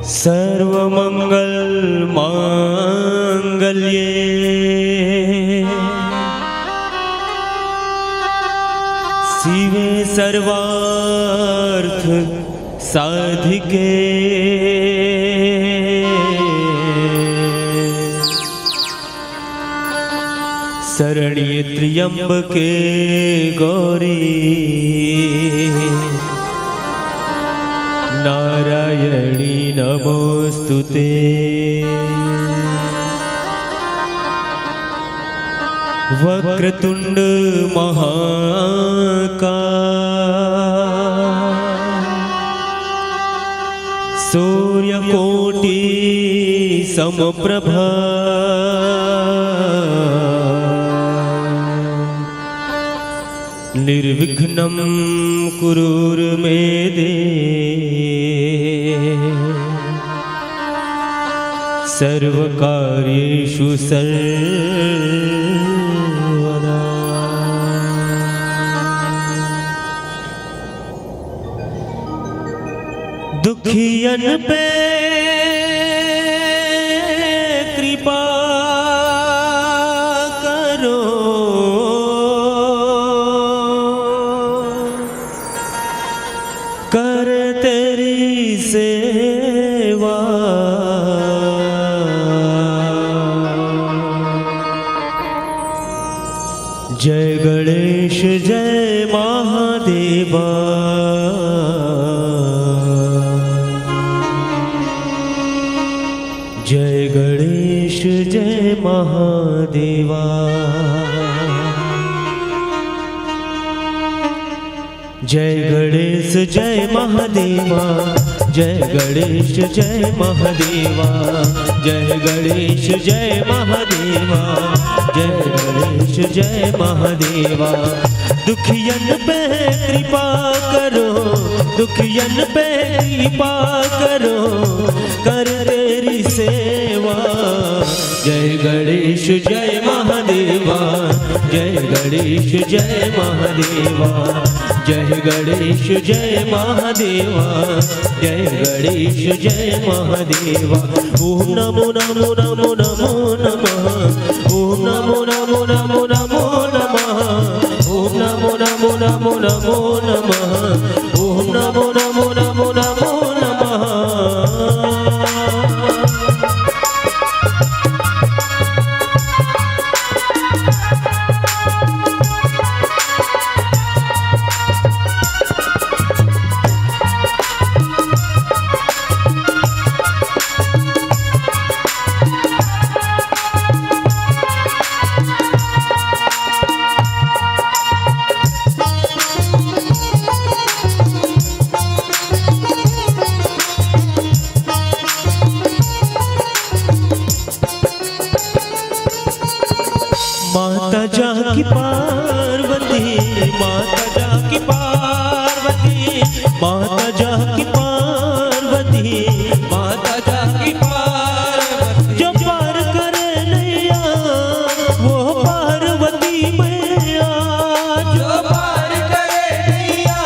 सर्वमंगल मांगल्ये शिवे सर्वार्थ साधिके शरण्ये त्र्यंबके गौरी नारायणी नमोस्तुते। वक्रतुंड महाकाय सूर्यकोटि समप्रभा निर्विघ्नं कुरुर्मे देव सर्वकार्येषु सर्वदा। दुखियन पे कृपा करो, कर तेरी सेवा। जय गणेश जय महादेवा, जय गणेश जय महादेवा। जय गणेश जय महादेवा, जय गणेश जय महादेवा, जय गणेश जय महादेवा, जय गणेश जय महादेवा। दुखियन पे कृपा करो, दुखियन पे कृपा करो, कर तेरी सेवा। जय गणेश जय महादेवा, जय गणेश जय महादेवा, जय गणेश जय महादेवा, जय गणेश जय महादेवा। ओम नमो नमो नमो नमो नमः, ओम नमो नमो नमो नमो नमः, ओम नमो नमो नमो नमो नमः, ओम नमो नमो नमो नमो नमः। माता जाकी पार्वती, माता जाकी पार्वती, माता जाकी पार्वती, माता जाकी पार्वती। जो पार करे नैया वो पार्वती मैया, जो पार करे नैया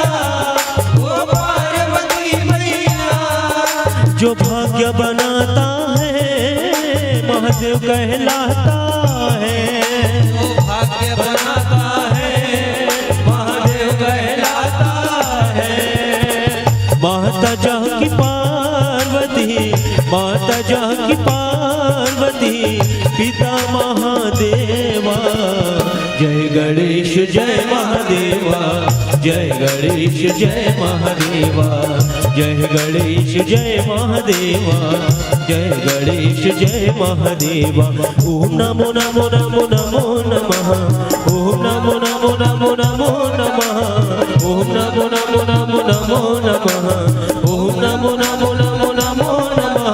वो पार्वती मैया। जो भाग्य बनाता है महादेव कहलाता है, भाग्य बनाता है महादेव कहलाता है। माता जाकी पार्वती, माता जाकी पार्वती, पिता महादेवा। जय गणेश जय महादेवा, जय गणेश जय महादेवा, जय गणेश जय महादेवा, जय गणेश जय महादेवा। ओम नमो नमो नमो नमो नमः, ओम नमो नमो नमो नमो नमः, ओम नमो नमो नमो नमो नमः, ओम नमो नमो नमो नमो नमः।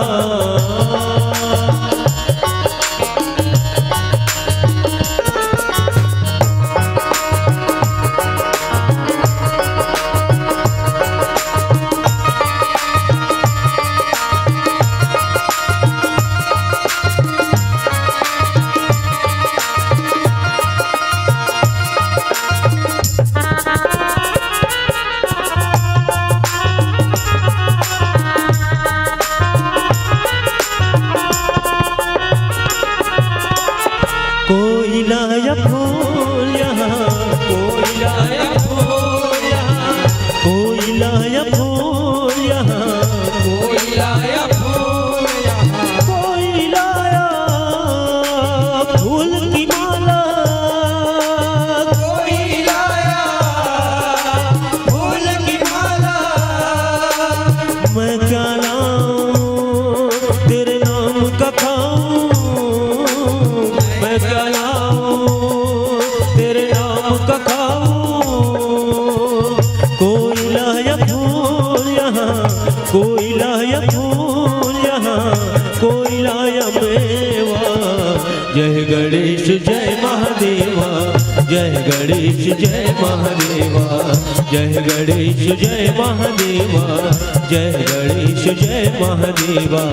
कोई लाया फूल यहाँ कोई लाया मेवा। जय गणेश जय महादेवा, जय गणेश जय महादेवा, जय गणेश जय महादेवा, जय गणेश जय महादेवा।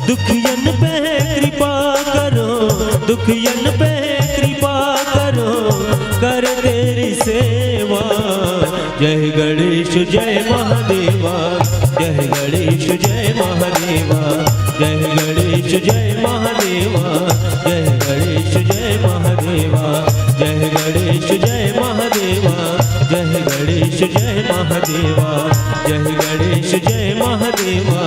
दुखियन पे कृपा करो, दुखियन पे कृपा करो, कर तेरी सेवा। जय गणेश जय महादेवा, जय गणेश जय महादेवा, जय गणेश जय महादेवा, जय गणेश जय महादेवा, जय गणेश जय महादेवा, जय गणेश जय महादेवा, जय गणेश जय महादेवा,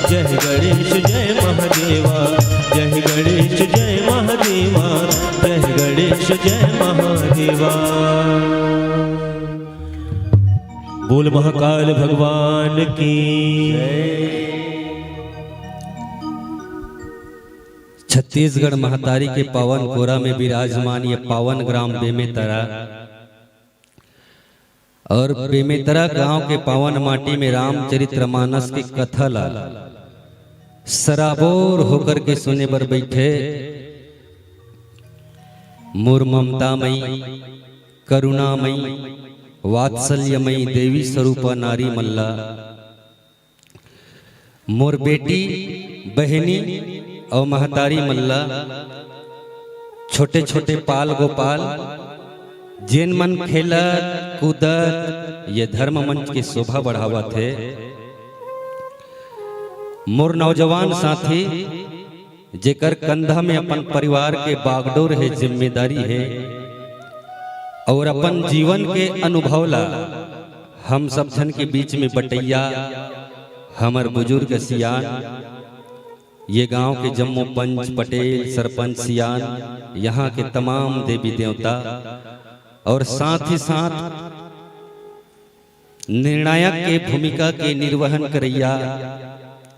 जय गणेश जय महादेवा, जय गणेश जय महादेवा, जय गणेश जय महादेवा। बोल महाकाल भगवान की छत्तीसगढ़ महतारी के पावन कोरा में विराजमान ये पावन ग्राम बेमेतरा और बेमेतरा गांव के पावन माटी में रामचरितमानस की कथा ला सराबोर होकर के सुने बर बैठे मोर ममतामयी करुणामयी वात्सल्यमयी देवी स्वरूपा नारी मल्ला, मोर बेटी बहनी और महतारी मल्ला, छोटे छोटे पाल गोपाल जिन मन खेलत कूदत ये धर्म मंच की शोभा बढ़ावा थे। मोर नौजवान साथी जेकर कंधा में अपन परिवार के बागडोर है, जिम्मेदारी है और अपन जीवन के अनुभव ला हम सब जन के बीच में बटैया हमर बुजुर्ग सियान, ये गांव के जम्मू पंच पटेल सरपंच सियान, यहाँ के तमाम देवी देवता और साथ ही साथ निर्णायक के भूमिका के निर्वहन करैया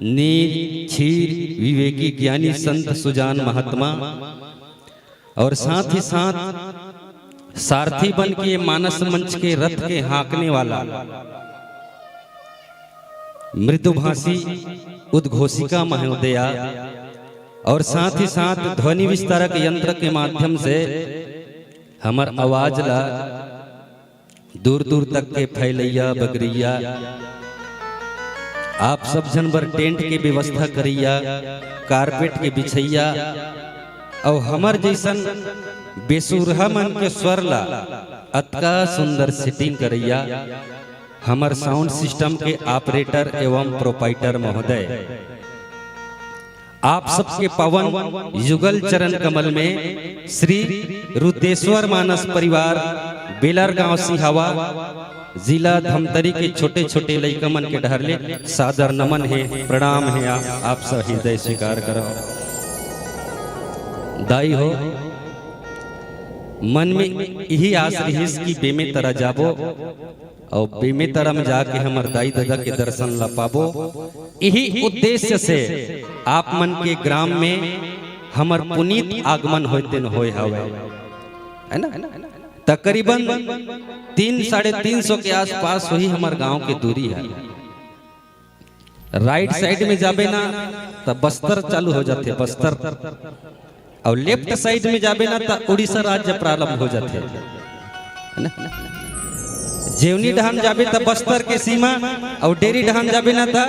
नीर क्षीर विवेकी ज्ञानी संत सुजान महात्मा और साथ ही साथ सारथी बन के मानस मंच के रथ के हाँकने वाला मृदुभाषी उद्घोषिका महोदया और साथ ही साथ ध्वनि विस्तारक यंत्र के माध्यम से हमार आवाज ला दूर दूर तक के फैलैया बगरिया आप सब जन बर टेंट के व्यवस्था करैया, कारपेट के बिछैया और हमर जैसन बेसुरहा मन के स्वर ला अतका सुंदर सेटिंग करैया हमर साउंड सिस्टम के ऑपरेटर एवं प्रोपाइटर महोदय, आप सबके पवन युगल चरण कमल में श्री रुद्रेश्वर मानस परिवार बेलर गांव सिहावा जिला धमतरी के छोटे छोटे लइकमन के ढहरले सादर नमन है, प्रणाम है। आप सब हृदय स्वीकार करो। दाई हो मन में यही आस रहीस की बेमेतरा जाबो और बेमेतरा में जाके हमार दाई दादा के दर्शन ला पाबो। यही उद्देश्य से आप मन के ग्राम में हमार पुनीत आगमन होते न होए हवे, है ना। तकरीबन 300-350 के आसपास वही हमार गांव के दूरी है। राइट साइड में जाबे ना तो बस्तर चालू हो जाते, बस्तर और लेफ्ट साइड में जाबे ना तो उड़ीसा राज्य प्रारंभ हो जाते, है ना। जेवनी डहान जाबे तो बस्तर के सीमा और डेरी डहान जाबे ना तो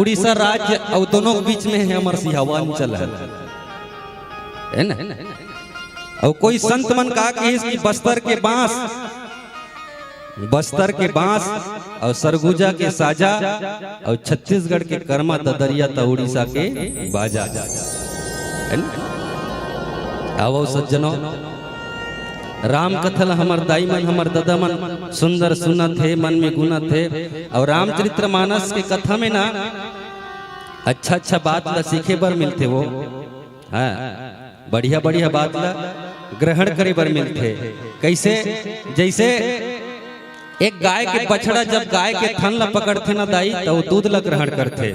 उड़ीसा राज्य और दोनों के बीच में है हमार सिहावा अंचल है ना। और कोई संत मन कहा कि बस्तर के बांस और सरगुजा के साजा और छत्तीसगढ़ के कर्मा ददरिया तो उड़ीसा के बाजा, है ना। आवो सज्जनों, राम कथल हमर दाई मन हमर दादा मन सुंदर सुनत है, मन में गुनत है। और रामचरितमानस के कथा में ना अच्छा बात ला सीखे बर मिलते, वो हाँ बढ़िया बात ला ग्रहण करे बर मिलते। कैसे? जैसे एक गाय के बछड़ा जब गाय के थन ला पकड़ते ना दाई तो वो दूध ला ग्रहण करते।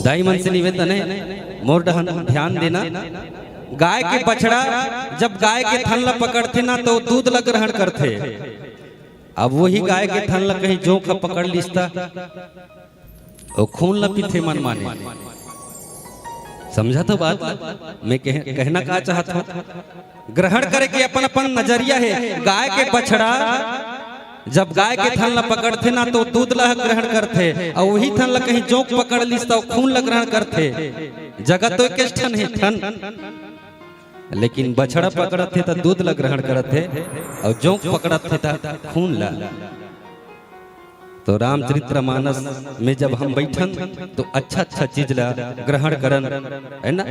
दाई मन से निवेदन है, मोर डहन ध्यान देना। गाय के बछड़ा जब गाय के थन ला पकड़ते ना तो दूध ला ग्रहण करते। अब वही गाय के थन ला कहीं जोंक पकड़ लिस्ता और खून ला पीथे मन माने। समझा तो बात मैं कहना का चाहता हूँ। ग्रहण करे के अपन अपन नजरिया है। गाय के बछड़ा जब गाय के थन ला पकड़ते ना तो दूध ला ग्रहण करते, और वही थन ला कहीं जोंक पकड़ लिस तो खून ला ग्रहण करते। जगत तो एक ठन है थन, लेकिन बछड़ा पकड़ते तो दूध ला ग्रहण करते और जोंक पकड़ते तो खून ला। तो रामचरितमानस में जब हम बैठन तो अच्छा अच्छा चीज ला ग्रहण करन है ना।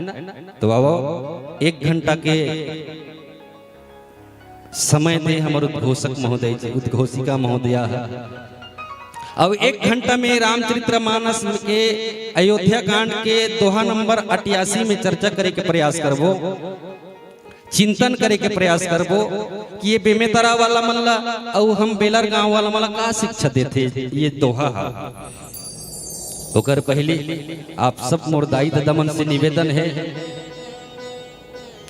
तो आओ 1 घंटा के समय दे हमारे उद्घोषक महोदय जी, उद्घोषिका महोदया। अब 1 घंटा में रामचरितमानस के अयोध्या कांड के दोहा नंबर 88 में चर्चा करे के प्रयास करबो, चिंतन करे के प्रयास करबो कि ये बेमेतरा वाला मल्ला और हम बेलर गांव वाला मला का शिक्षा देते ये दोहा। ओकर पहले आप सब मोरदाई दमन से निवेदन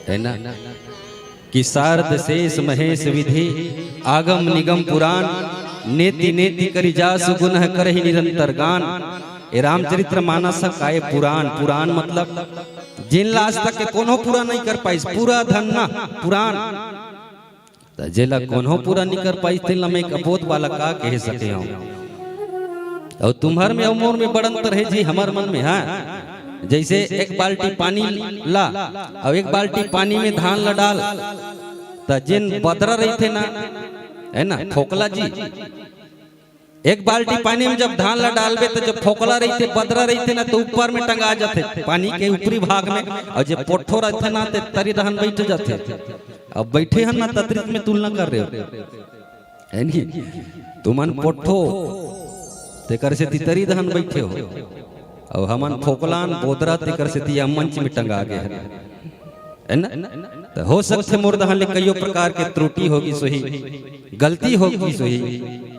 है ना कि शारद शेष महेश विधि आगम निगम पुराण नेति नेति करि जासु गुनह करहि निरंतर गान। ए रामचरितमानस काय पुराण, पुराण मतलब जिन लाज तक के कोनो पूरा नहीं कर पाइस, पूरा धन ना पुराण तो जेला कोनो पूरा नहीं कर पाइस तेला मैं कबोध वाला का कह सके हूं। और तुम्हार में उमर में बड़ अंतर है जी हमार मन में। हाँ जैसे 1 बाल्टी पानी ला और 1 बाल्टी पानी में धान ला डाल तो जिन बदरा रही थे ना है ना फोकला जी। 1 बाल्टी पानी में जब धान ला डालबे तो जब फोकला रही थे बदरा रही थे ना तो ऊपर में टंगा जाते पानी के ऊपरी भाग में, और जब पोठो रहते ना तो तरी रहन बैठ जाते। अब बैठे हैं ना तत्रित में तुलना कर रहे हो है नहीं, तुमन पोठो तेकर से तरी दहन बैठे हो और हमन फोकलान बोदरा तेकर से तिया मंच में टंगा गए है ना। तो हो सकते मोर दहन ले कईयों प्रकार के त्रुटि होगी, सोही गलती होगी सोही,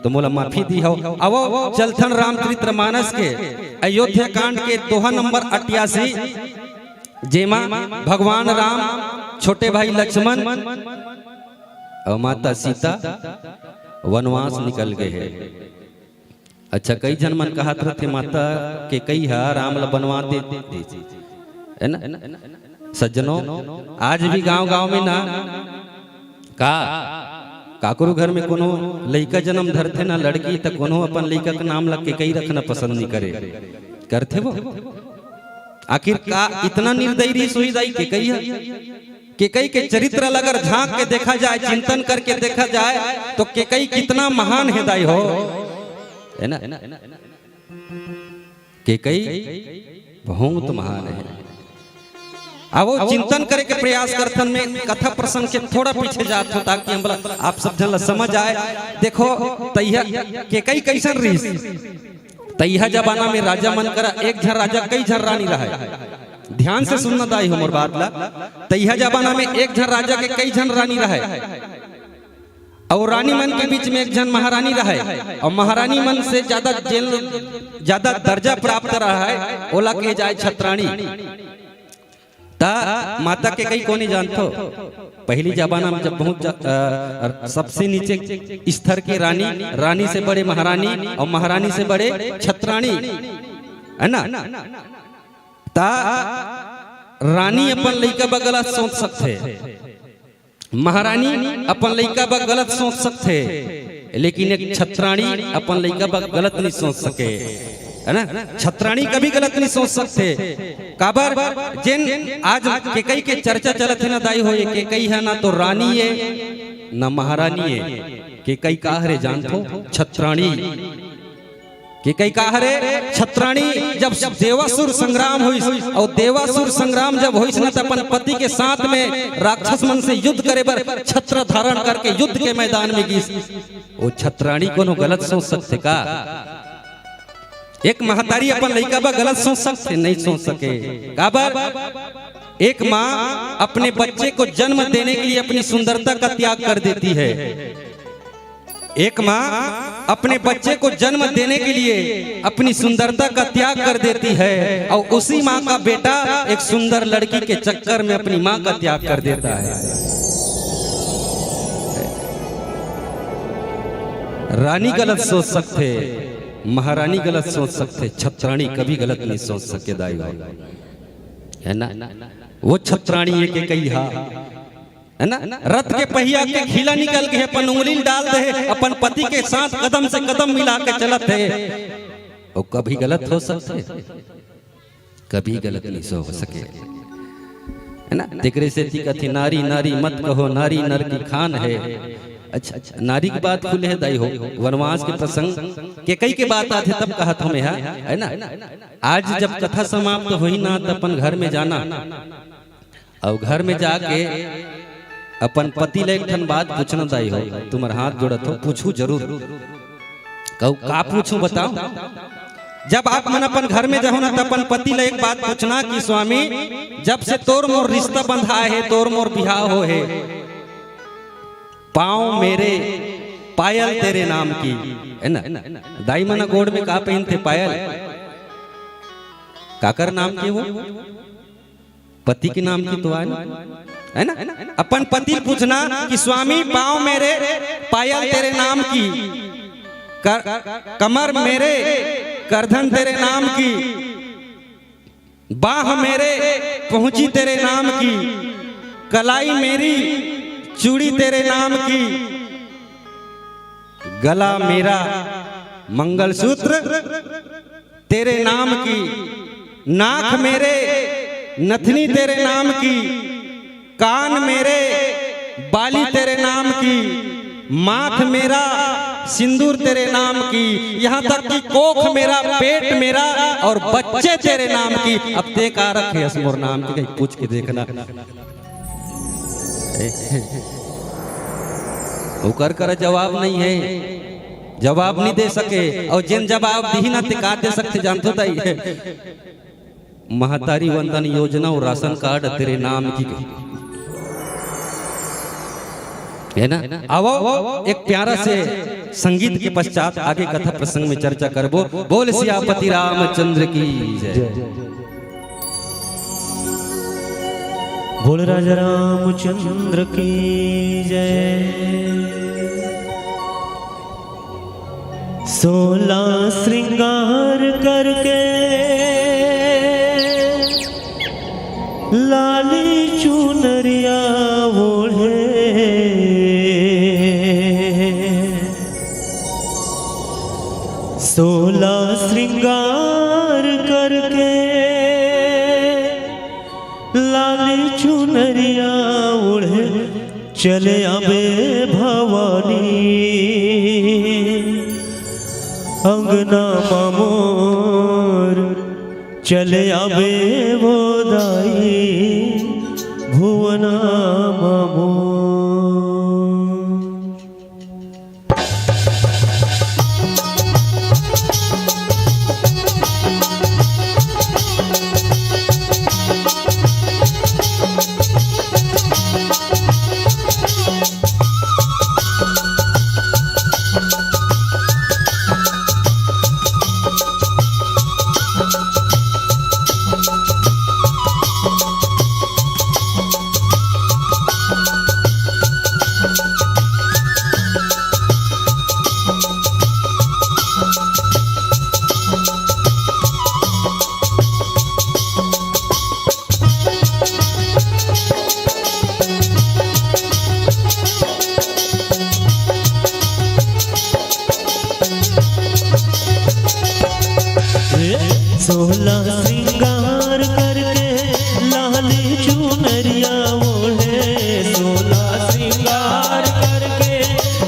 तो मोला माफी दी हो। अब चलथन रामचरितमानस के अयोध्या कांड के दोहा नंबर 88 जेमा भगवान राम, छोटे भाई लक्ष्मण और माता सीता वनवास निकल गए हैं। अच्छा कई जन मन कहत रहते माता के कई हा राम ला बनवा दे है ना। सज्जनों आज भी गांव गांव में ना काकरो घर में कोनो लड़का जन्म धरते ना लड़की तो कोनो अपन लड़का का नाम लग के कई रखना पसंद नहीं करे करते वो। आखिर का इतना निर्दयी सुईदाई के कई है के कई के चरित्र अगर झांक के देखा जाए, चिंतन करके देखा जाए तो के कई कितना महान हृदय हो है ना। के कई बहुत महान है। अब वो चिंतन करे के प्रयास करथन में कथा प्रसंग के थोड़ा पीछे जात हो ताकि हम आप सब जन समझ आए। देखो तैया के कई कैसन रही तैया जमाना में राजा मन करा एक झर राजा कई झर रानी रहा। ध्यान से सुनना दाई हमर बात ला। तैया जमाना में एक झर राजा के कई झन रानी रहे और रानी मन के बीच में एक जन महारानी रहे, और महारानी मन से ज्यादा दर्जा प्राप्त रहा है ओला के जाए छत्राणी। ता माता के कई कोनी जानतो पहली जमाना में जब बहुत सबसे नीचे स्तर की रानी से बड़े महारानी और महारानी से बड़े छत्राणी है ना। ता रानी अपन लड़का बगला सोच सकते, महारानी अपन लड़का बग गलत सोच सकते, लेकिन एक छत्राणी अपन लड़का बग गलत नहीं सोच सके है ना। छत्राणी कभी गलत नहीं सोच सकते। काबर जिन आज के कई के चर्चा चलत है ना दाई हो के कई है ना तो रानी है ना महारानी है। के कई का हरे जानतो छत्राणी के कई का हरे छत्राणी। जब देवासुर संग्राम हुई और देवासुर संग्राम जब हुई ना तो अपन पति के साथ में राक्षस मन से युद्ध करे बर छत्र धारण करके युद्ध के मैदान में गई। वो छत्राणी को गलत सोच सकते का? एक महतारी अपन लड़का बा गलत सोच सकते नहीं सोच सके। काबर एक माँ अपने बच्चे को जन्म देने के लिए अपनी सुंदरता का त्याग कर देती है। एक माँ अपने बच्चे को जन्म देने के लिए अपनी सुंदरता का त्याग कर देती है और उसी माँ का बेटा एक सुंदर लड़की के चक्कर में अपनी माँ का त्याग कर देता है। रानी गलत सोच सकते महारानी गलत सोच सकते, छत्राणी कभी गलत नहीं सोच सके दाई भाई, है ना। वो छत्राणी ये के कही हा, है ना, रथ के पहिया के खीला निकल के अपन उंगली डाल दे, अपन पति के साथ कदम से कदम मिला के चलत है, वो कभी गलत हो सकते, कभी गलत नहीं हो सके, है ना। तिकरे से ती कथी नारी नारी मत कहो, नारी नर की खान है। अच्छा, नारी की बात खुले है दाई हो, वनवास के प्रसंग के कई के बात आते तब कहा तुम्हें है ना। आज जब कथा समाप्त हुई ना तो अपन घर में जाना, और घर में जाके अपन पति ले एक बात पूछना दाई हो, तुम्हारे हाथ जोड़त हो, पूछू जरूर, कहू का पूछू बताओ। जब आप मन अपन घर में जाओ ना तो अपन पति ले एक बात पूछना कि स्वामी जब से तोर मोर रिश्ता बंधा है, तोर मोर बिहाव हो है, पाँव मेरे पायल तेरे नाम की, है ना। दाई मना गोड़ में का पहनते पायल, काकर नाम की, वो पति के नाम की तो है ना। अपन पति पूछना कि स्वामी पाँव मेरे पायल तेरे नाम की, कमर मेरे करधन तेरे नाम की, बाह मेरे पहुंची तेरे नाम की, कलाई मेरी चूड़ी तेरे नाम की, गला मेरा मंगलसूत्र तेरे नाम की, नाक मेरे नथनी तेरे नाम की, कान मेरे बाली तेरे नाम की, माथ मेरा सिंदूर तेरे नाम की, यहाँ तक कि कोख मेरा, पेट मेरा और बच्चे तेरे नाम की। अब ते का रखे असमोर नाम की, कहीं पूछ के देखना। उकर कर जवाब नहीं है, जवाब नहीं दे सके, और जिन जवाब दी ना तिका दे सकते जानते ताई है। महतारी वंदन योजना और राशन कार्ड तेरे नाम की, है ना। आओ एक प्यारा से संगीत के पश्चात आगे कथा प्रसंग में चर्चा करबो। बोल सियापति रामचंद्र की जय। बोल राजा रामचंद्र की जय। 16 श्रृंगार करके लाली चुनरिया ओढ़े, 16 श्रृंगार करके लाली चुनरिया ओढ़े चले आबे भवानी, अंगना मामोर चले आबे वो दाई भुवना मामोर। सोलह श्रृंगार करके लाली चुनरिया ओढ़े, 16 श्रृंगार करके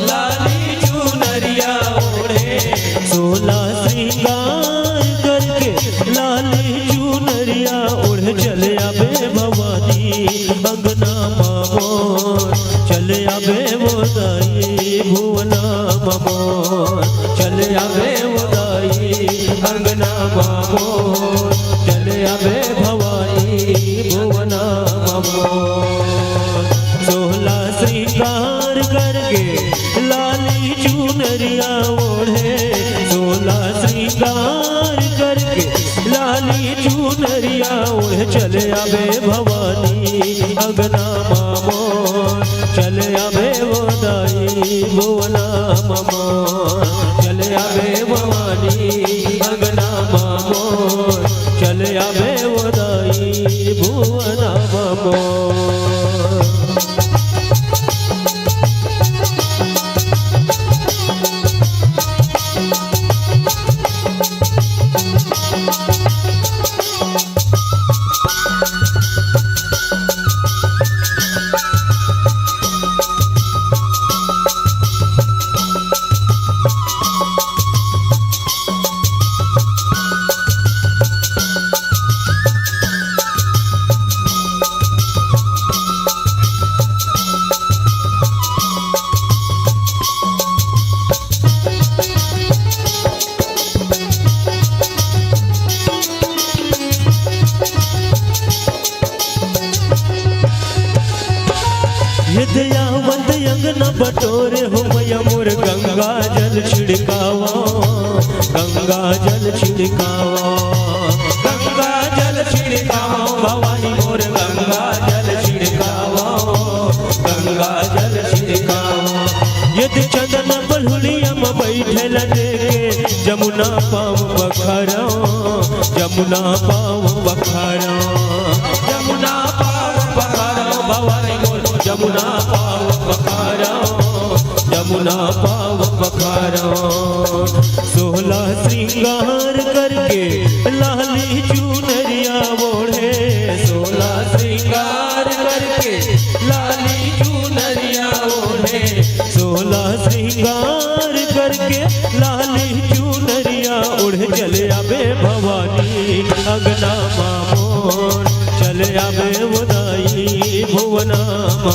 लाली चुनरिया ओढ़े, 16 श्रृंगार करके लाली चुनरिया ओढ़े चले आबे भवानी, अंगना मामोर चले आबे वो दाई भुवना मामोर, चले आबे वो दाई अंगना मामोर, चले आबे भवानी भुवना मामोर। 16 श्रृंगार करके लाली चुनरिया ओढ़े, 16 श्रृंगार करके लाली चुनरिया ओढ़े चले आबे भवानी, अंगना मामोर चले आबे वो दाई भुवना मामोर, चले आबे भवानी मोर चले आवे वदाई भुवनावा मोर। दयावंत अंगना बटोरे हो मैया मोर गंगा जल छिड़कावा, गंगा जल छिड़कावा, गंगा जल छिड़कावा भवानी मोर गंगा जल छिड़कावा, गंगा जल छिड़कावा। यदि चंदन बलहुलिया में बैठे लेके जमुना पाव बखारा, जमुना पाव बखारा, जमुना पाव बखारा भवानी मोर जमुना पाव बखारा, जमुना पाव बखारा। 16 श्रृंगार करके लाली चुनरिया ओढ़े, 16 श्रृंगार करके लाली चुनरिया ओढ़े, 16 श्रृंगार करके लाली चुनरिया ओढ़े चले आवे भवानी अंगना मोर, चले आवे वदाई भुवना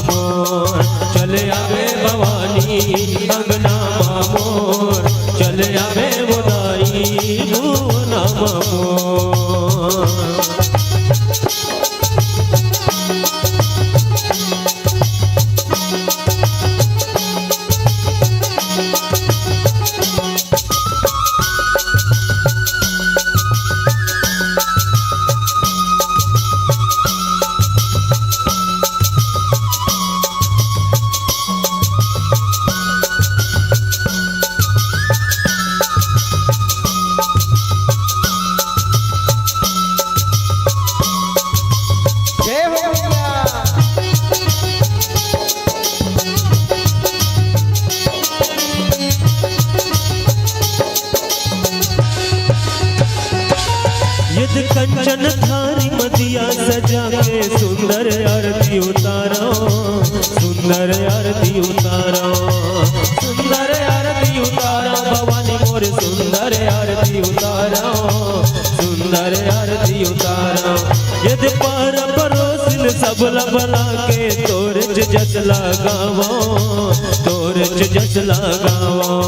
मोर, चले आवे भवानी अंगना मोर, चले आवे वदाई भुवना मोर। यदि कंचन थारी मदिया सजा के सुंदर आरती उतारो, सुंदर आरती उतारो, सुंदर आरती उतारो भवानी मोर सुंदर आरती उतारो, सुंदर आरती उतारो। यदि पर परोसिन सबला बला के तोरज जस लगावो, तोरज जस लगावो,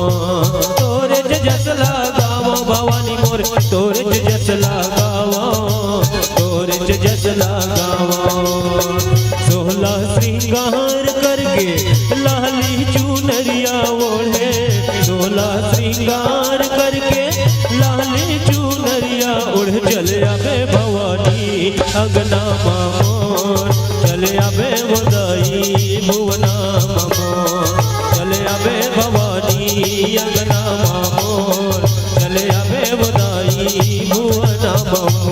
तोरज जस लगावो भवानी मोर तोरज जस लगावो, तोरज जस लगावो। 16 श्रृंगार करके लाली चुनरिया ओढ़े, 16 श्रृंगार करके लाली चुनरिया ओढ़े चले आवे भवानी अंगना मोर, चले आवे वदाई भुवना मोर, चले आवे भवानी अंगना मोर, चले आवे वदाई भुवना मोर।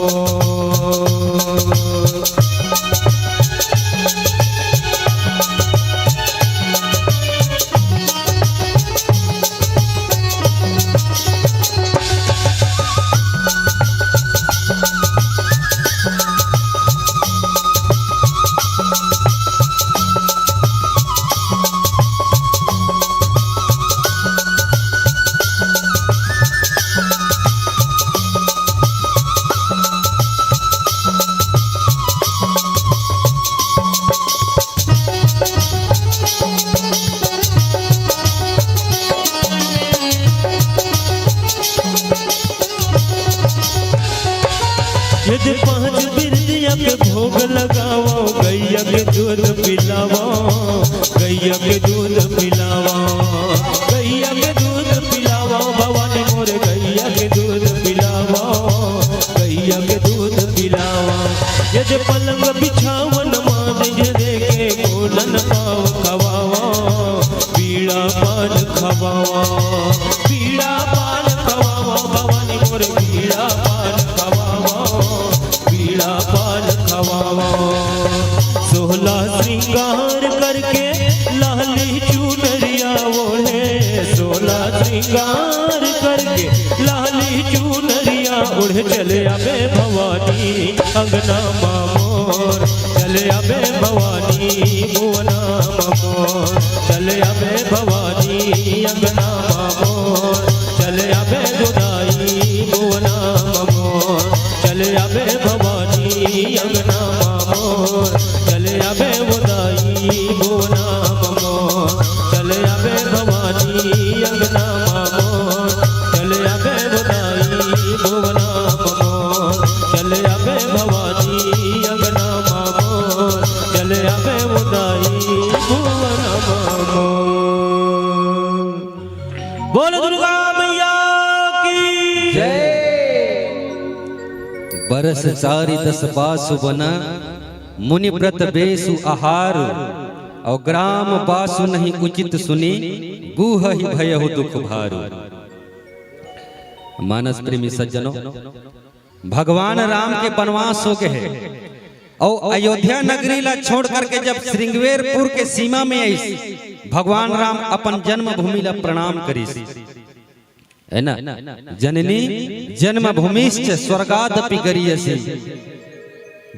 यदि 5 बिरदिया के भोग लगावो, गैया के दूध पिलावो, गैया के दूध पिलावो, गैया के दूध पिलावो भवानी मोर गैया के दूध पिलावो, गैया के दूध पिलावो। यदि पलंग बिछावन मान देके कोलन पाव खवावो, पीड़ा पान खवावो, पीड़ा पान खवावो भवानी मोर पीड़ा पान खवावो, चले आवे भवानी अंगना मामोर, चले आवे भवानी भुवना मामोर, चले आवे भवानी अंगना मामोर, चले आवे दुदाई भुवना मामोर, चले आवे भवानी अंगना मामोर, चले आवे दुदाई भुवना मामोर, चले आवे भवानी अंगना मामोर, चले आवे दुदाई भुवना मामोर, चले आवे भवानी अंगना मामोर, चले आवे दुदाई भुवना मामोर। बोल दुर्गा मैया की जय। बरस चारि दस बासु बना, मुनि व्रत बेसु आहार, और ग्राम बासु नहीं उचित सुनी, गुह ही भयहु दुख भारू। मानस प्रेमी सज्जनों, भगवान राम के वनवास हो गए हैं और अयोध्या नगरी ला छोड़ करके जब श्रृंगवेरपुर के सीमा में आई, भगवान राम अपन जन्मभूमि ला प्रणाम करी, है ना। जननी जन्मभूमिश्च स्वर्गादपि गरीयसी।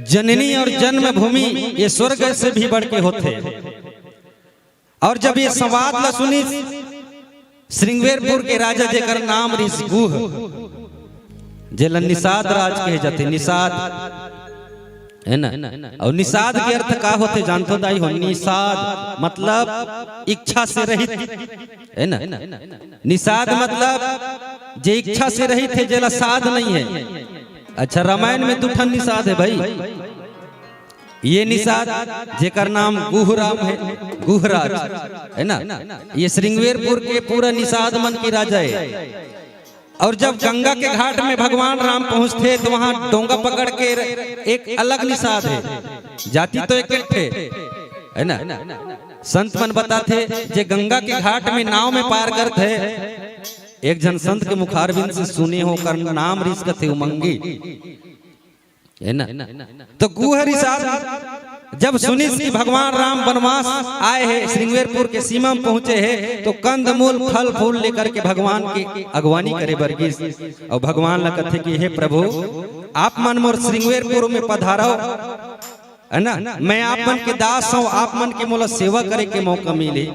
जननी और जन्मभूमि ये स्वर्ग से भी बढ़ के होते। और जब ये संवाद ला सुनी श्रृंगवेरपुर के राजा जेकर नाम ऋष गुह, जेला निषाद राज कहे जाते, निषाद है ना। और निषाद के अर्थ का होते जानते दाई हो? निषाद मतलब इच्छा से रहित, है ना। निषाद मतलब जे इच्छा से रहित है, जेला साध नहीं है। अच्छा, रामायण में दुठन निषाद है भाई। ये निषाद जेकर नाम गुहराम है, गुहराज, है ना। ये श्रृंगवेरपुर के पूरा निषाद मन की राजा है। और जब गंगा के घाट में भगवान राम पहुंचते तो वहां डोंगा पकड़ के एक अलग निषाद है, जाति तो एक थे, है ना। संत मन बताते जे गंगा के घाट में नाव में पार करते, एक जन संत के मुखारबिंद से सुने होकर नाम ऋष कथे उमंगी, है ना। तो गुह निषाद जब सुनी कि भगवान राम वनवास आए हैं, श्रृंगवेरपुर के सीमा में पहुंचे हैं, तो कंद मूल फल फूल लेकर के भगवान की अगवानी करे बरगिस। और भगवान ला कथे कि हे प्रभु, आप मन मोर श्रृंगवेरपुर में पधारो, है ना। मैं आप मन के दास हूं, आप मन के मोला सेवा करे के मौका मिले।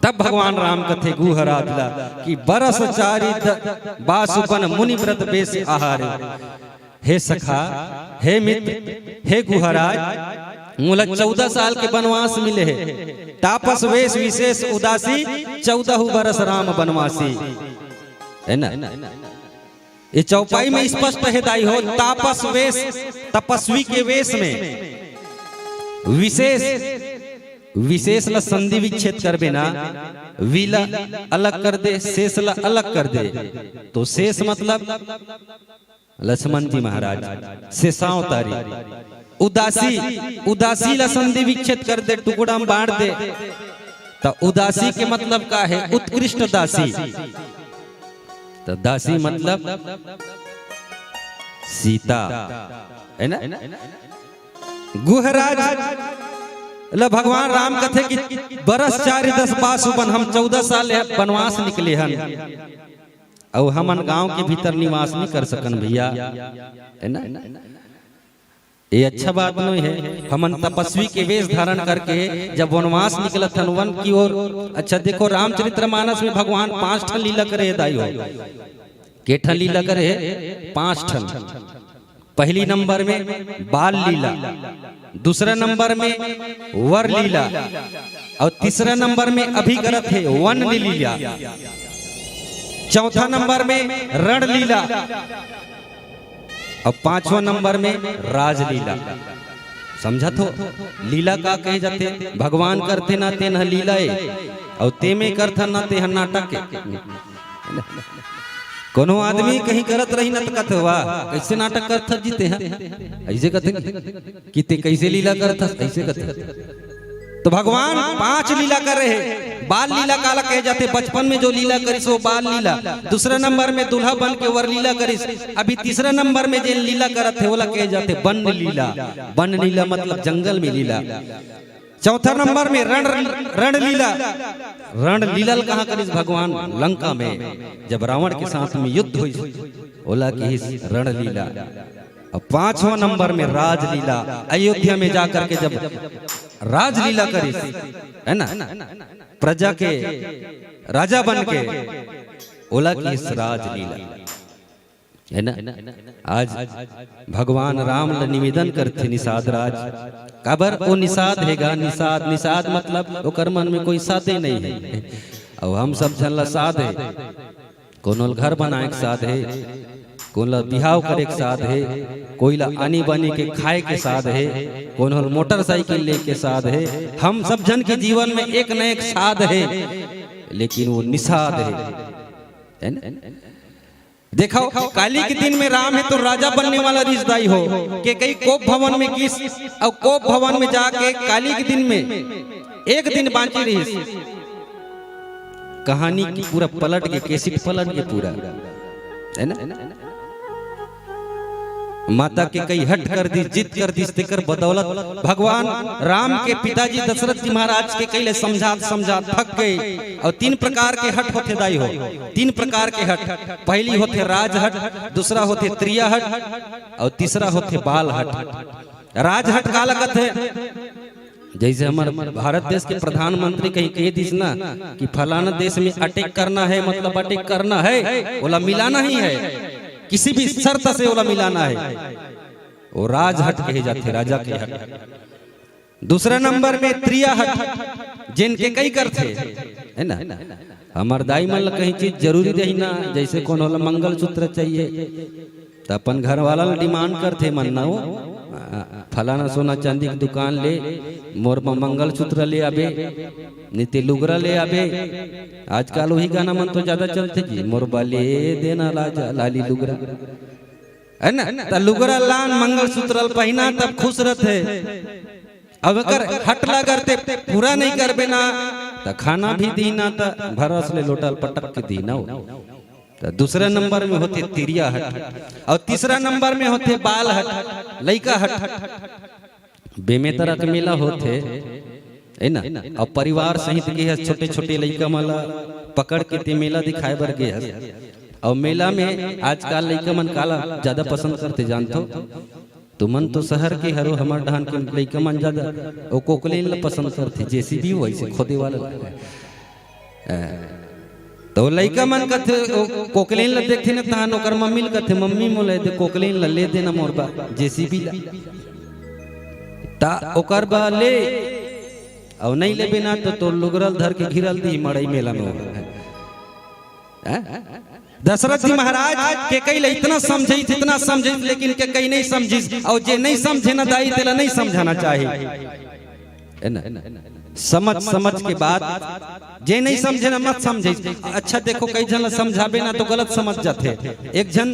तब भगवान राम कथे गुहराज ला कि बरस चारि बासुपन मुनि व्रत बेस आहार। हे सखा, हे मित्र, हे गुहराज, मोला 14 साल के वनवास मिले है। तापस वेश विशेष उदासी, 14 बरस राम वनवासी, है ना। ये चौपाई में स्पष्ट है दाई हो, तापस वेश तपस्वी के वेश में, विशेष विशेष ला संधि विच्छेद करबे ना, विला अलग कर दे, शेष ला अलग कर दे। तो शेष मतलब लक्ष्मण जी महाराज शेषावतारी। उदासी, उदासी ला संधि विच्छेद कर दे, टुकड़ा में बांट दे। तो उदासी के मतलब का है? उत्कृष्ट दासी। तो दासी मतलब सीता, है ना। गुहराज ला भगवान राम कथे कि बरस 4-10 बासुबन, हम 14 साल वनवास निकले हन और हमन गांव के भीतर निवास नहीं कर सकन भैया, है ना। ये अच्छा बात नहीं है। हमन तपस्वी के वेश धारण करके जब वनवास निकलत हन वन की ओर। अच्छा देखो, रामचरितमानस में भगवान 5 ठन लीला करे दाई हो। के ठन लीला करे? 5 ठन। पहली नंबर में बाल लीला, दूसरा नंबर में वर लीला, और तीसरा नंबर में अभी करत है वन लीला, चौथा नंबर में रण लीला, और 5वां नंबर में राजलीला। समझा तो? लीला का कहे जाते? भगवान करते ना ते न लीला है, और ते में करता ना ते नाटक। कोनो आदमी कहीं करत रही ना तो कहते वाह कैसे नाटक करता जीते हैं, ऐसे कहते कि ते कैसे लीला करता, ऐसे कहते। तो भगवान 5 लीला कर रहे हैं। बाल लीला काला कहे जाते? बचपन में जो लीला करिस वो बाल लीला। दूसरा नंबर में दूल्हा बन के वर लीला करिस। अभी तीसरा नंबर में जो लीला करत है वो कहे जाते वन लीला। वन लीला मतलब जंगल में लीला। चौथा नंबर में रणलीला। रणलीला कहाँ करिस भगवान लंका में, जब रावण के साथ में युद्ध हुई बोला कि रणलीला। और पांचवा नंबर में राजलीला, अयोध्या में जाकर के जब राजलीला करिस, है ना, प्रजा के राजा बन के बोला कि राजलीला, है ना। आज भगवान राम निवेदन करते निषाद राज काबर वो निषाद हैगा। निषाद निषाद मतलब ओकर मन में कोई साधे नहीं है। और हम सब जन साध है, कोनो घर बनाए के साध है, कोनो बिहाव करे के साध है, कोई ला आनी बानी के खाए के साध है, कोनो मोटरसाइकिल ले के साध है। हम सब जन के जीवन में एक न एक साध है, लेकिन वो निषाद है ना। देखो काली के दिन में राम है तो राजा बनने वाला रिश्तेदारी हो कि कई कोप भवन में किस और कोप भवन में जाके काली के दिन में एक दिन बांची रही कहानी की पूरा पलट के केसिट पलट के पूरा, है ना। माता के कई हट कर दी, जिद कर दी, तेकर बदौलत भगवान राम के पिताजी दशरथ जी महाराज के कई समझा थक गए। और तीन प्रकार के हट होते दाई हो, तीन प्रकार के हट। पहली होते राज हट, दूसरा होते त्रिया हट और तीसरा होते बाल हट। राज हट का लगत है, जैसे हमारे भारत देश के प्रधानमंत्री कहीं कह दिस ना कि फलाना देश में अटैक करना है, मतलब अटैक करना है, बोला मिलाना ही है, किसी भी शर्त से ओला मिलाना है, वो राज हट कहे जाते, राजा के हट। दूसरा नंबर में त्रिया हट, जिनके कई करते, है ना। हमार दाई मन कहीं चीज जरूरी रही ना, जैसे कौन होला मंगल सूत्र चाहिए तो अपन घर वाला डिमांड करते, मन ना वो फलाना सोना चांदी की दुकान ले, मोर मंगल सूत्र ले आबे, नीति लुगरा ले आबे। आजकल वही गाना मन तो ज्यादा चलते जी, मोर बाले देना लाली लुगरा, है ना। तो लुगरा लान मंगल सूत्र पहना तब खुश रहते। अब अगर हटला करते पूरा नहीं करबे ना तो खाना भी दी ना तो भरस ले लोटल पटक के दी ना। तो दूसरा नंबर में होते तिरिया हट और तीसरा नंबर में होते बाल हट, लइका हट। बेमे तरह के मेला होते, है ना। और परिवार सहित के छोटे छोटे लइका माला पकड़ के ते मेला दिखाए बर गए। और मेला में आजकल लइका मन काला ज्यादा पसंद करते जानते हो, तुमन तो शहर के हरो, हमार डहान के लइका मन ज्यादा वो कोकलेन ला पसंद करते, जेसीबी वैसे खोदे वाला। तो लइका मन कथे कोकलेन ला देखते ना तहान ओकर मम्मी ला कथे, मम्मी मोले दे कोकलेन ला ले देना मोरबा जेसीबी ला, ता ओकर बा ले और नहीं ले बिना तो लुगरल धर के घिरल दी मड़ई मेला में। दशरथ जी महाराज के कई ले इतना समझे, इतना समझे, लेकिन के कई नहीं समझी। और जे नहीं समझे ना दाई तेला नहीं समझाना चाहिए, है ना। समझ के बाद जे नहीं समझे ना मत समझे। अच्छा देखो कई जन समझाबे ना तो गलत समझ जाते। एक जन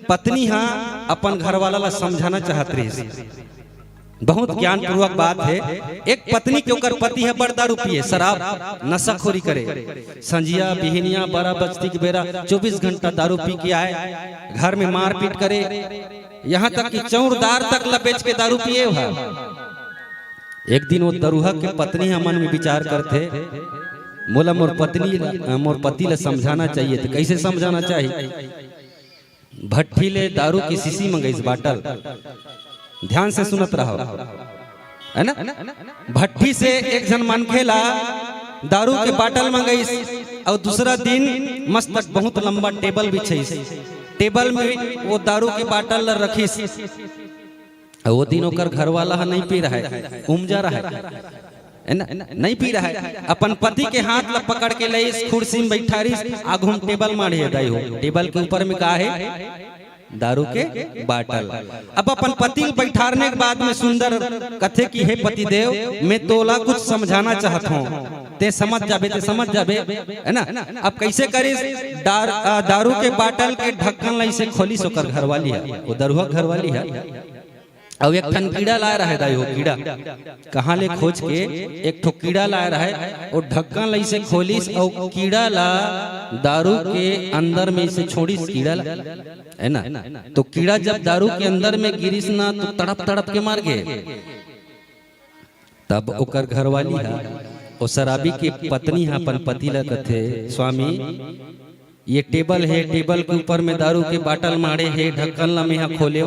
पत्नी हाँ अपन घर वाला ला समझाना चाहत रही, बहुत ज्ञान पूर्वक बात है। एक पत्नी के ऊपर पति है बड़ दारू पिए, शराब नशाखोरी करे, संजिया बिहनिया बड़ा बस्ती के बेरा 24 घंटा दारू पी के आए, घर में मारपीट करे, यहाँ तक कि चौरदार तक लपेच के दारू पिए हुआ। एक दिन वो दरुहा के पत्नी मन में विचार करते, मोला मोर पति ले समझाना चाहिए। तो कैसे समझाना चाहिए? भट्टी ले दारू की शीशी मंगाइस बाटल, ध्यान से सुनत रहो, है ना। भट्टी से एक जन मन खेला दारू के बाटल मंगाइस और दूसरा दिन मस्त बहुत लंबा टेबल बिछाइस, टेबल में वो दारू के बाटल रखिस। वो दिन ओकर घर वाला नहीं पी रहा है, उमजा रहा है ना, नहीं पी रहा है। अपन पति के हाथ ला पकड़ के ले इस कुर्सी में बैठा रही, आगू में टेबल मारे दाई हो, टेबल के ऊपर में का है दारू के बाटल। अब अपन पति बैठाने के बाद में सुंदर कथे की है पति देव, मैं तोला कुछ समझाना चाहता हूँ, ते समझ जाबे, ते समझ जाबे, है ना। अब कैसे करिस? दारू के बाटल के ढक्कन ला इसे खोलिस, ओकर घरवाली है, वो दरुआ घरवाली है। और एक ठन कीड़ा लाया रहा है दाई हो, कीड़ा कहाँ ले खोज के एक ठो कीड़ा लाया रहा है, और ढक्कन ला इसे खोलिस और कीड़ा ला दारू के अंदर में इसे छोड़िस, कीड़ा ला, है ना। तो कीड़ा जब दारू के अंदर में गिरिस ना तो तड़प तड़प के मार गए। तब ओकर घरवाली है ओ शराबी की पत्नी है अपन पति ला कथे स्वामी ये टेबल है, टेबल के ऊपर में दारू के बाटल मारे है, ढक्कन ला में खोले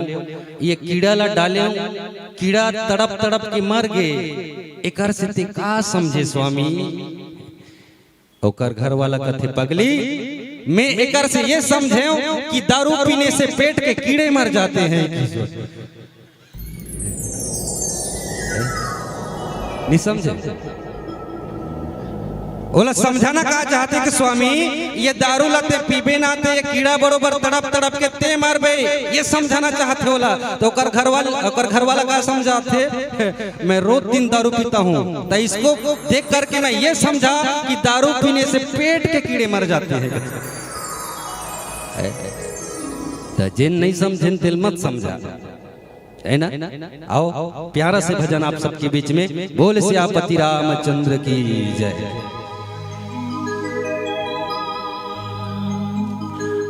ये कीड़ा ला डाले, कीड़ा तड़प तड़प के मर गए, एकर से ते का समझे स्वामी। ओकर घर वाला कथे पगली मैं एकर से ये समझे कि दारू पीने से पेट के कीड़े मर जाते हैं। नहीं समझे? बोला समझाना कहा चाहते कि स्वामी ये दारू लाते पीबे नाते ये कीड़ा बरोबर तड़प तड़प के ते मर बे, ये समझाना चाहते होला। तो ओकर घर वाला का समझाते मैं रोज दिन दारू पीता हूँ, तो इसको देख करके ना ये समझा कि दारू पीने से पेट के कीड़े मर जाते हैं। तो जिन नहीं समझे तिल मत समझा, है ना। आओ प्यारा से भजन आप सबके बीच में, बोल सियापति रामचंद्र की जय।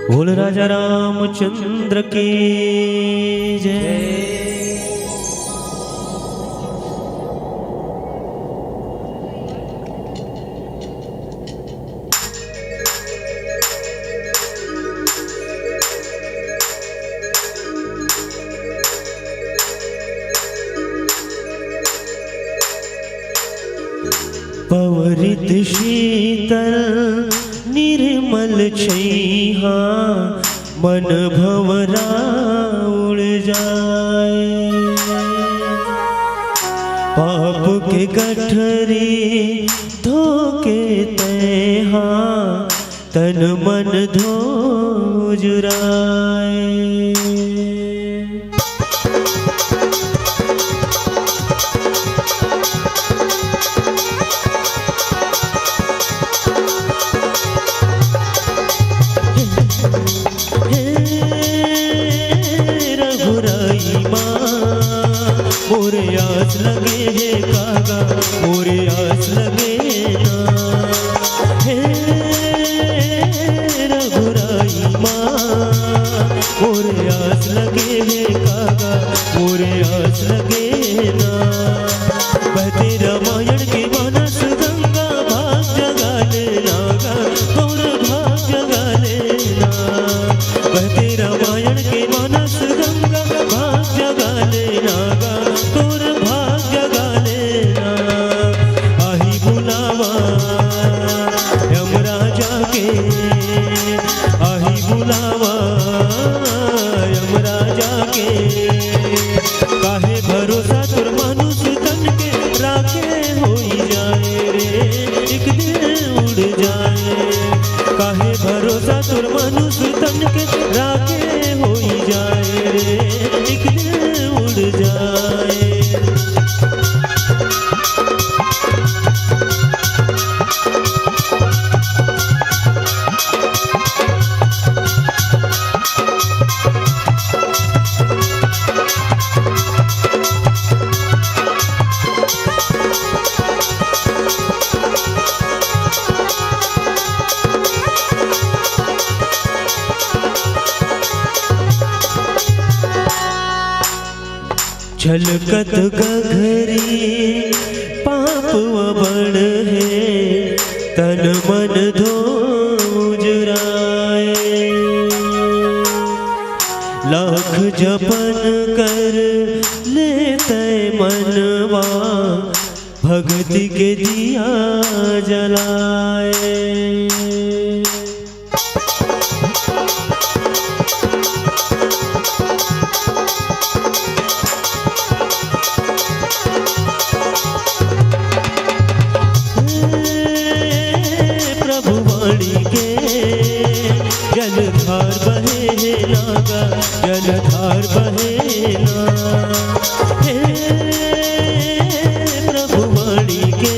बोल राजा रामचंद्र की जय। पवरित शीतल निर्मल छैहा मन भंवरा उड़ जाए, पाप के गठरी धोके तैहा तन मन धो जुराए। मोरे आस लगे है कागा, मोरे आस लगे ना, हे रघुराई माँ। मोरे आस लगे है कागा, मोरे आस लगे ना। बहते रामायण के मानस गंगा, भाग जगा ले नागा, गौर भाग जगा लेना। बहते रामायण के मानस गंगा, भाग जगा ले नागा, तोर भाग जगा लेना। आही बुलावा यमराजा के, आही बुलावा यमराजा के। काहे भरोसा तुर मानुष तन के, राखे होई जाए रे एक दिन उड़ जाए। काहे भरोसा तुर मानुष तन के, राखे होई जाए रे एक दिन उड़ जाए। छलकत गघरी पाप बड़ है, तन मन धो जुराए। लाख जपन कर लेते मनवा, भक्ति के दिया जलाए। जलधार बहे नागा, जलधार बहे ना। हे प्रभु वाणी के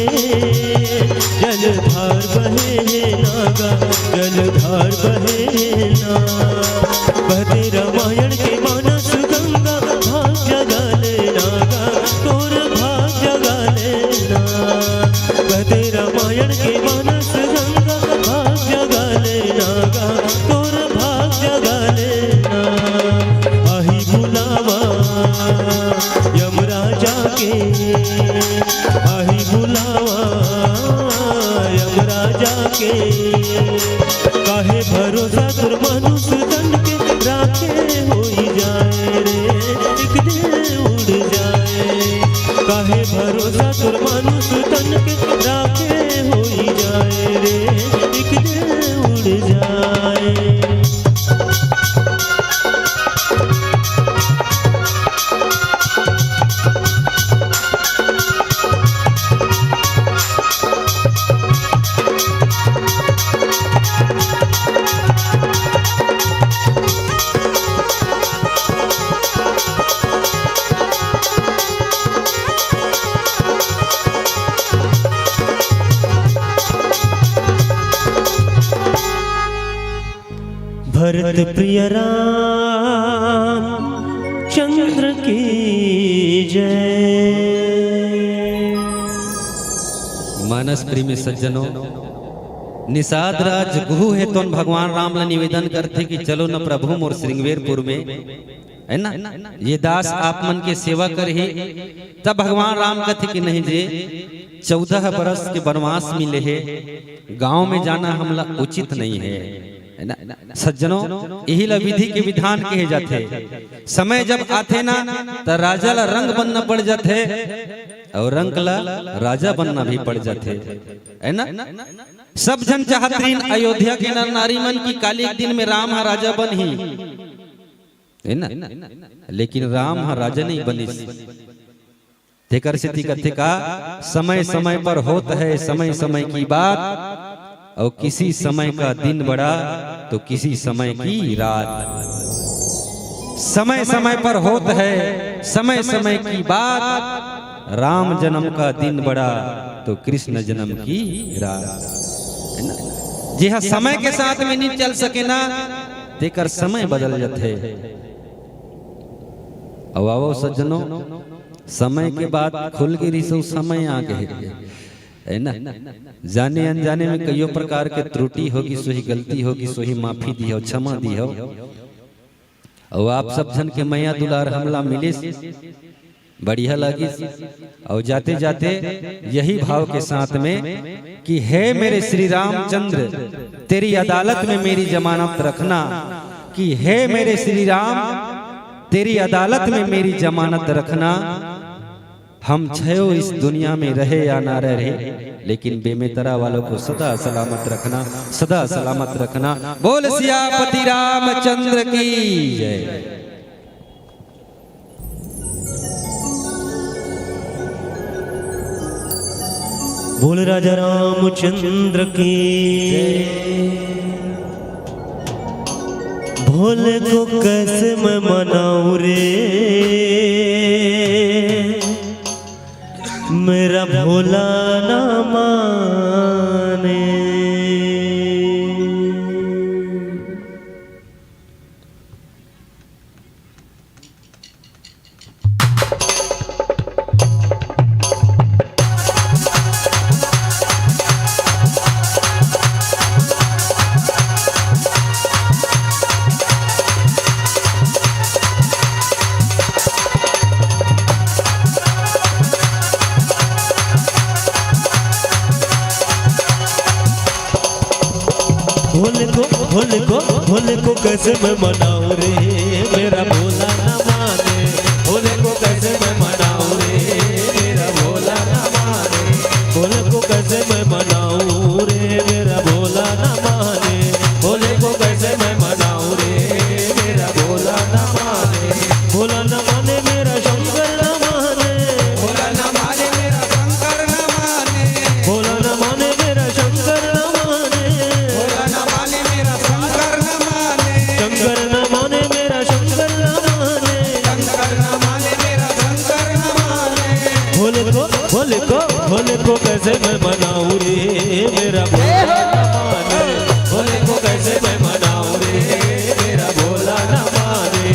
जलधार बहे नागा, जलधार बहे ना। बहते रामायण के मानस गंगा, भाग जगा ले नागा, तोर भाग जगा लेना। बहते रामायण के मानस गंगा, भाग जगा ले नागा, तोर भाग जगा लेना। आही बुलावा यमराजा के, भरत प्रिय राम चंद्र की जय। मानस प्रेमी सज्जनों, निषाद राज गुरु है तो भगवान राम ला निवेदन करते कि चलो न प्रभु मोर श्रृंगवेरपुर में, है ना, ये दास आप मन के सेवा कर ही। तब भगवान राम कहते कि नहीं जे 14 बरस के वनवास मिले है, गांव में जाना हमला उचित नहीं है ना। सज्जनों, यही ला विधि के विधान कहे जाते। समय जब आते ना तो राजा ला रंग बनना पड़ जाते और रंग ला राजा बनना भी पड़ जाते, है ना। सब जन चाहते अयोध्या के नर नारी मन की काली एक दिन में राम हा राजा बन ही, है ना, लेकिन राम हा राजा नहीं बनी। तेकर से कथे का समय समय पर होता है समय समय की बात, और किसी समय का दिन बड़ा तो किसी समय की रात। समय समय पर होता है समय समय की बात, राम जन्म का दिन बड़ा तो कृष्ण जन्म की रात, है ना। जी हाँ, समय के साथ में नहीं चल सके ना, तेकर समय बदल जाते। अब आओ सज्जनों, समय के बाद खुल गिरी सो समय आ गए, है ना। जाने अनजाने में कई प्रकार के त्रुटि होगी, सोही गलती होगी, सोही माफी दी हो, क्षमा दी हो। और आप सब जन के मैया दुलार हमला मिले बढ़िया लगी। और जाते जाते यही भाव के साथ में कि हे मेरे श्री रामचंद्र, तेरी अदालत में मेरी जमानत रखना, कि हे मेरे श्री राम तेरी अदालत में मेरी जमानत रखना। हम छयो इस दुनिया में रहे या ना रहे, लेकिन बेमेतरा वालों को सदा सलामत रखना, सदा सलामत रखना। बोल सियापति रामचंद्र की जय। बोल राजा रामचंद्र की भोले को कैसे मैं मनाऊं रे, मेरा भोला ना माने। भोले को कैसे मैं मनाऊं रे, मेरा भोला ना माने। भोले को कैसे मैं मनाऊं रे, मेरा भोला ना माने। भोले को कैसे मैं मनाऊं रे, मेरा भोला ना माने। भोले को कैसे मैं मनाऊं रे, मेरा भोला ना माने। भोला ना माने मेरा शंकर ना माने। भोला ना माने मेरा शंकर ना माने। भोला ना माने मेरा शंकर ना माने। भोला ना माने मेरा शंकर ना माने। शंकर ना माने मेरा शंकर ना माने। शंकर ना माने मेरा शंकर ना माने। भोले को कैसे मैं मनाऊं रे, मेरा भोला ना माने। भोले को कैसे मैं मनाऊं रे, मेरा भोला ना माने।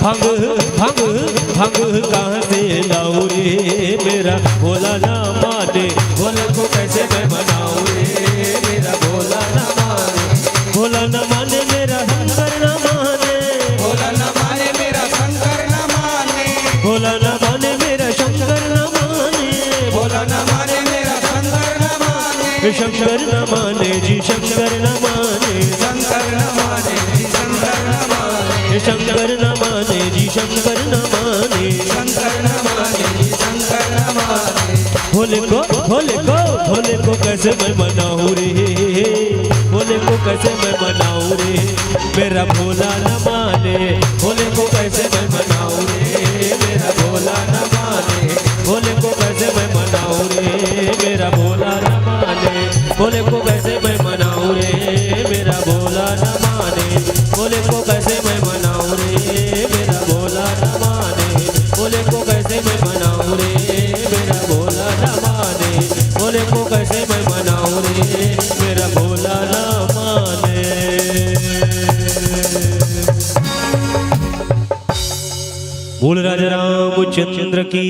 भंग भंग भंग कहाँ से लाऊं रे मेरा भोला ना माने, भोला को कैसे मैं मनाऊं रे मेरा भोला ना माने, भोला ना माने मेरा शंकर ना माने, भोला न माने मेरा शंकर न माने, भोला ना माने मेरा शंकर ना माने, भोला न माने मेरा शंकर न माने, शंकर न माने जी शंकर न माने, शंकर न माने जी शंकर न माने, शंकर न माने जी शंकर न माने, शंकर न माने जी शंकर न माने। भोले को कैसे मैं मनाऊं रे, भोले को कैसे मैं मनाऊं रे मेरा भोला न माने, भोले को कैसे मैं मनाऊं रे मेरा भोला न माने, भोले को कैसे मैं मनाऊं रे मेरा भोला न माने, भोले को कैसे मैं मनाऊं रे मेरा भोला न माने, भोले को कैसे मैं मनाऊं रे मेरा भोला न माने, भोले को कैसे मैं मनाऊं रे मेरा भोला न माने, भोले को कैसे मैं मनाऊं रे मेरा भोला न माने। बोल राजा रामचंद्र की